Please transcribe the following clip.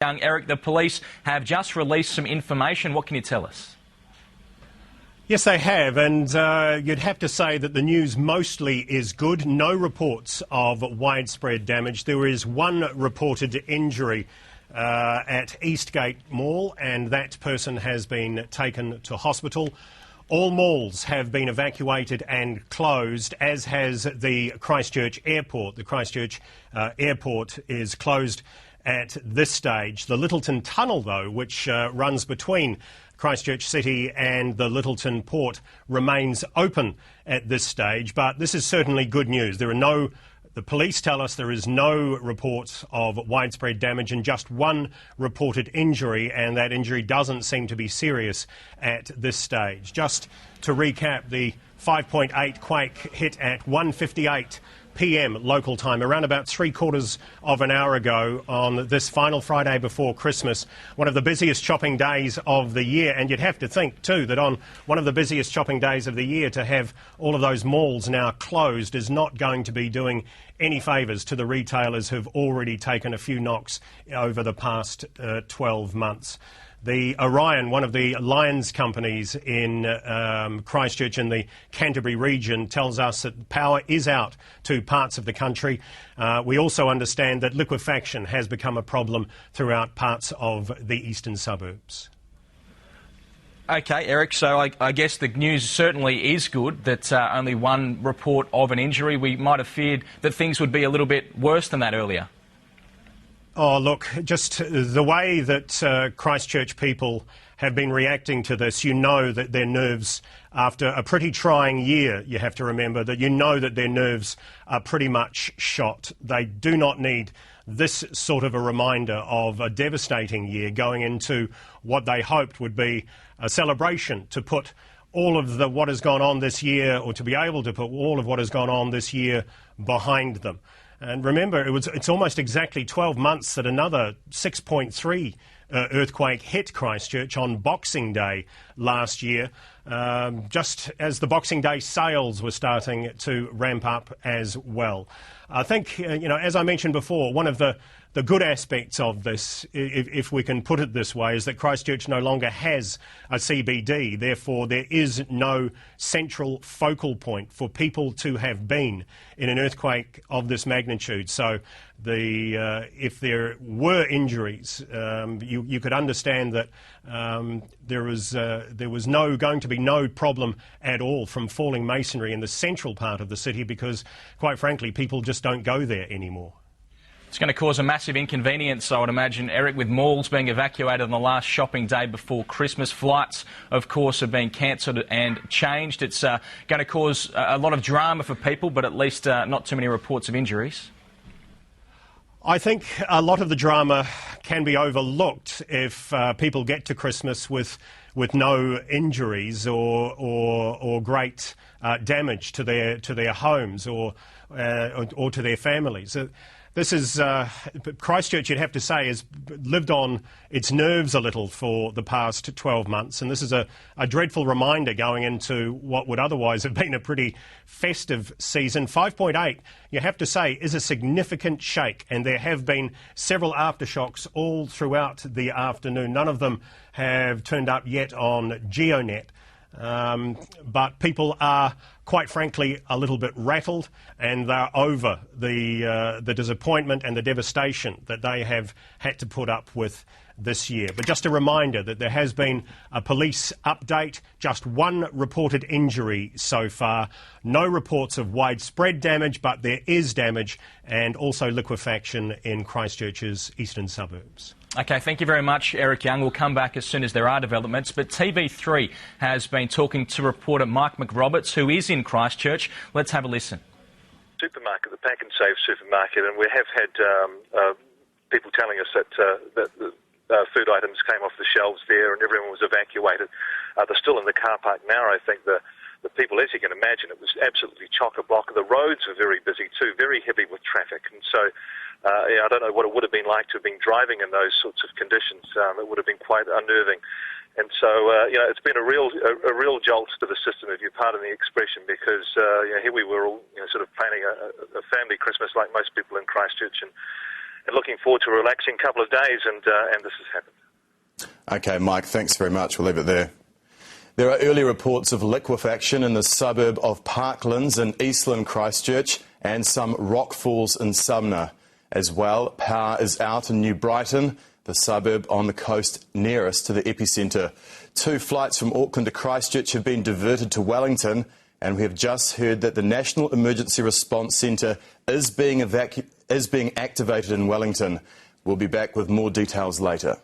Young, Eric, the police have just released some information. What can you tell us? Yes, they have, and you'd have to say that the news mostly is good. No reports of widespread damage. There is one reported injury at Eastgate Mall, and that person has been taken to hospital. All malls have been evacuated and closed, as has the Christchurch airport. The Christchurch airport is closed at this stage. The Lyttelton Tunnel, though, which runs between Christchurch City and the Lyttelton Port, remains open at this stage. But this is certainly good news. The police tell us there is no reports of widespread damage and just one reported injury, and that injury doesn't seem to be serious at this stage. Just to recap, the 5.8 quake hit at 1:58 p.m. local time, around about 3/4 of an hour ago on this final Friday before Christmas, one of the busiest shopping days of the year. And you'd have to think, too, that on one of the busiest shopping days of the year, to have all of those malls now closed is not going to be doing any favours to the retailers who've already taken a few knocks over the past 12 months. The Orion, one of the Lions companies in Christchurch in the Canterbury region, tells us that power is out to parts of the country. We also understand that liquefaction has become a problem throughout parts of the eastern suburbs. OK, Eric, so I guess the news certainly is good that only one report of an injury. We might have feared that things would be a little bit worse than that earlier. Oh, look, just the way that Christchurch people have been reacting to this, you know that their nerves, after a pretty trying year, you have to remember that you know that their nerves are pretty much shot. They do not need this sort of a reminder of a devastating year going into what they hoped would be a celebration to put all of what has gone on this year, or to be able to put all of what has gone on this year behind them. And remember, it's almost exactly 12 months that another 6.3 earthquake hit Christchurch on Boxing Day last year, just as the Boxing Day sales were starting to ramp up as well. I think, as I mentioned before, one of the good aspects of this, if we can put it this way, is that Christchurch no longer has a CBD. Therefore, there is no central focal point for people to have been in an earthquake of this magnitude. So if there were injuries, you could understand that there was going to be no problem at all from falling masonry in the central part of the city, because, quite frankly, people just don't go there anymore. It's going to cause a massive inconvenience, I would imagine, Eric, with malls being evacuated on the last shopping day before Christmas. Flights, of course, have been cancelled and changed. It's going to cause a lot of drama for people, but at least not too many reports of injuries. I think a lot of the drama can be overlooked if people get to Christmas with no injuries or great damage to their homes or to their families. This is Christchurch, you'd have to say, has lived on its nerves a little for the past 12 months, and this is a dreadful reminder going into what would otherwise have been a pretty festive season. 5.8, you have to say, is a significant shake, and there have been several aftershocks all throughout the afternoon. None of them have turned up yet on GeoNet. But people are, quite frankly, a little bit rattled, and they're over the disappointment and the devastation that they have had to put up with this year. But just a reminder that there has been a police update, just one reported injury so far, no reports of widespread damage, but there is damage and also liquefaction in Christchurch's eastern suburbs. OK, thank you very much, Eric Young. We'll come back as soon as there are developments. But TV3 has been talking to reporter Mike McRoberts, who is in Christchurch. Let's have a listen. Supermarket, the Pack and Save supermarket, and we have had people telling us that food items came off the shelves there and everyone was evacuated. They're still in the car park now. I think the people, as you can imagine, it was absolutely chock-a-block. The roads were very busy too, very heavy with traffic, and so I don't know what it would have been like to have been driving in those sorts of conditions. It would have been quite unnerving. And so, it's been a real jolt to the system, if you pardon the expression, because here we were all sort of planning a family Christmas like most people in Christchurch, and looking forward to a relaxing couple of days, and this has happened. OK, Mike, thanks very much. We'll leave it there. There are early reports of liquefaction in the suburb of Parklands in Eastland Christchurch and some rock falls in Sumner. As well, power is out in New Brighton, the suburb on the coast nearest to the epicentre. 2 flights from Auckland to Christchurch have been diverted to Wellington, and we have just heard that the National Emergency Response Centre is being activated in Wellington. We'll be back with more details later.